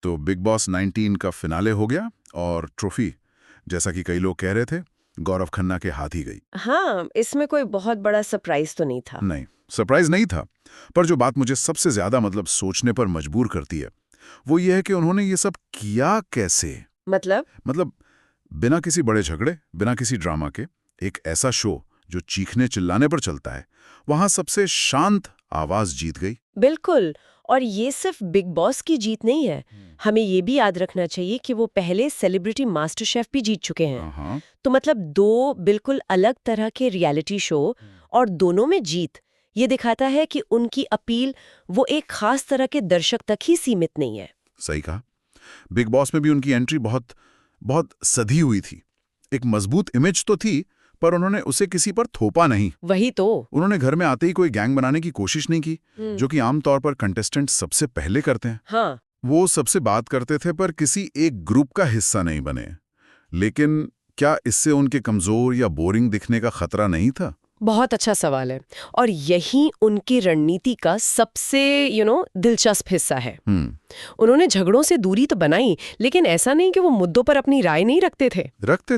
तो big boss 19 का finale हो गया और ट्रॉफी, जैसा कि कई लोग कह रहे थे, गौरव खन्ना के हाथ ही गई। हाँ, इसमें कोई बहुत बड़ा सरप्राइज तो नहीं था। नहीं, सरप्राइज नहीं था। पर जो बात मुझे सबसे ज्यादा सोचने पर मजबूर करती है, वो ये है कि उन्होंने ये सब किया कैसे। मतलब बिना किसी बड़े झगड़े, बिना किसी ड्रामा के, एक ऐसा शो जो चीखने चिल्लाने पर चलता है, वहां सबसे शांत आवाज जीत गई। बिल्कुल। और ये सिर्फ बिग बॉस की जीत नहीं है। हमें ये भी याद रखना चाहिए कि वो पहले सेलिब्रिटी मास्टर शेफ भी जीत चुके हैं। हाँ, तो मतलब दो बिल्कुल अलग तरह के रियलिटी शो, और दोनों में जीत ये दिखाता है कि उनकी अपील वो एक खास तरह के दर्शक तक ही सीमित नहीं है। सही कहा। बिग बॉस में भी उनकी एंट्री बहुत बहुत सधी हुई थी। एक मजबूत इमेज तो थी, पर उन्होंने उसे किसी पर थोपा नहीं। वही तो। उन्होंने घर में आते ही कोई गैंग बनाने की कोशिश नहीं की, जो कि आमतौर पर कंटेस्टेंट सबसे पहले करते हैं। हाँ, वो सबसे बात करते थे, पर किसी एक ग्रुप का हिस्सा नहीं बने। लेकिन क्या इससे उनके कमजोर या बोरिंग दिखने का खतरा नहीं था? बहुत अच्छा सवाल है। और यही उनकी रणनीति का सबसे दिलचस्प हिस्सा है। उन्होंने झगड़ों से दूरी तो बनाई, लेकिन ऐसा नहीं कि वो मुद्दों पर अपनी राय नहीं रखते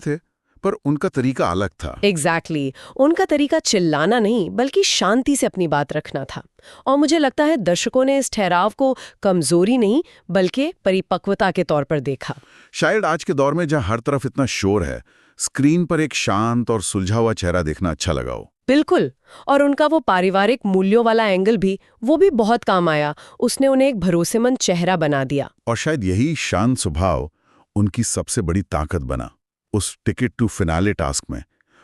थे, पर उनका तरीका अलग था। एग्जैक्टली। उनका तरीका चिल्लाना नहीं, बल्कि शांति से अपनी बात रखना था। और मुझे लगता है दर्शकों ने इस ठहराव को कमजोरी नहीं, बल्कि परिपक्वता के तौर पर देखा। शायद आज के दौर में जहां हर तरफ इतना शोर है, स्क्रीन पर एक शांत और सुलझा हुआ चेहरा देखना अच्छा लगा हो। बिल्कुल। और उनका वो पारिवारिक मूल्यों वाला एंगल भी बहुत काम आया। उसने उन्हें एक भरोसेमंद चेहरा बना दिया। और शायद यही शांत स्वभाव उनकी सबसे बड़ी ताकत बना उस टिकट टू फिनाले टास्क में।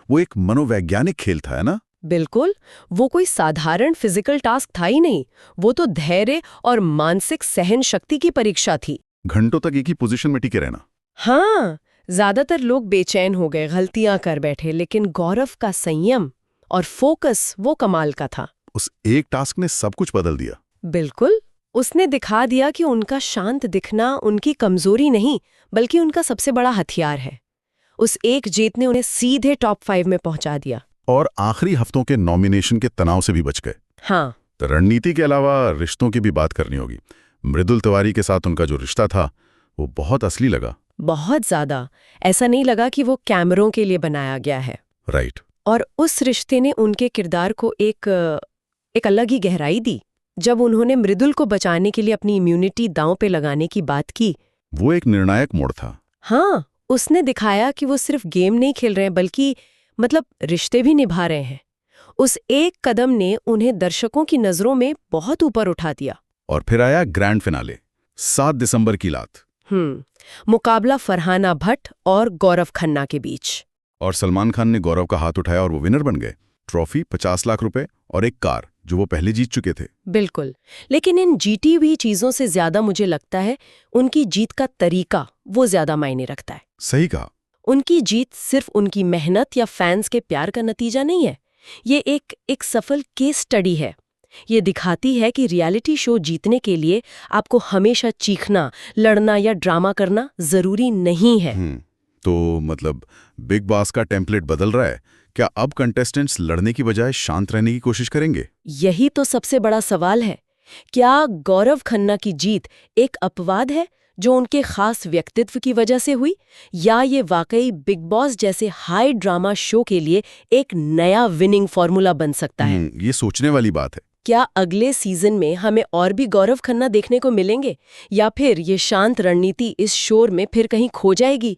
वो एक मनोवैज्ञानिक खेल था, है ना? बिल्कुल। वो कोई साधारण फिजिकल टास्क था ही नहीं, वो तो धैर्य और मानसिक सहन शक्ति की परीक्षा थी। घंटों तक एक ही पोजीशन में टिके रहना। हाँ, ज्यादातर लोग बेचैन हो गए, गलतियां कर बैठे, लेकिन गौरव का संयम और फोकस वो कमाल का था। उस एक टास्क ने सब कुछ बदल दिया। बिल्कुल। उसने दिखा दिया कि उनका शांत दिखना उनकी कमजोरी नहीं, बल्कि उनका सबसे बड़ा हथियार है। उस एक जीत ने उन्हें सीधे टॉप 5 में पहुंचा दिया। और आखिरी हफ्तों के नॉमिनेशन के तनाव से भी बच गए। हाँ। तो रणनीति के अलावा रिश्तों की भी बात करनी होगी। मृदुल तिवारी के साथ उनका जो रिश्ता था, वो बहुत असली लगा। बहुत ज्यादा। ऐसा नहीं लगा कि वो कैमरों के लिए बनाया गया है। राइट। और उस रिश्ते ने उनके किरदार को एक अलग ही गहराई दी। जब उन्होंने मृदुल को बचाने के लिए अपनी इम्यूनिटी दांव पे लगाने की बात की, वो एक निर्णायक मोड़ था। हाँ, उसने दिखाया कि वो सिर्फ गेम नहीं खेल रहे हैं, बल्कि रिश्ते भी निभा रहे हैं। उस एक कदम ने उन्हें दर्शकों की नजरों में बहुत ऊपर उठा दिया। और फिर आया ग्रैंड फिनाले, 7 दिसंबर की रात। मुकाबला फरहाना भट्ट और गौरव खन्ना के बीच। और सलमान खान ने गौरव का हाथ उठाया और वो विनर बन गए। ट्रॉफी, 50 लाख रुपए और एक कार, जो वो पहले जीत चुके थे। बिल्कुल। लेकिन इन जीती हुई चीजों से ज्यादा मुझे लगता है उनकी जीत का तरीका वो ज्यादा मायने रखता है। सही कहा। उनकी जीत सिर्फ उनकी मेहनत या फैंस के प्यार का नतीजा नहीं है। ये एक सफल केस स्टडी है। ये दिखाती है कि रियलिटी शो जीतने के लिए आपको हमेशा चीखना, लड़ना या ड्रामा करना जरूरी नहीं है। तो बिग बॉस का टेम्पलेट बदल रहा है क्या? अब कंटेस्टेंट्स लड़ने की बजाय शांत रहने की कोशिश करेंगे? यही तो सबसे बड़ा सवाल है। क्या गौरव खन्ना की जीत एक अपवाद है जो उनके खास व्यक्तित्व की वजह से हुई, या ये वाकई बिग बॉस जैसे हाई ड्रामा शो के लिए एक नया विनिंग फॉर्मूला बन सकता है? ये सोचने वाली बात है। क्या अगले सीजन में हमें और भी गौरव खन्ना देखने को मिलेंगे, या फिर ये शांत रणनीति इस शोर में फिर कहीं खो जाएगी?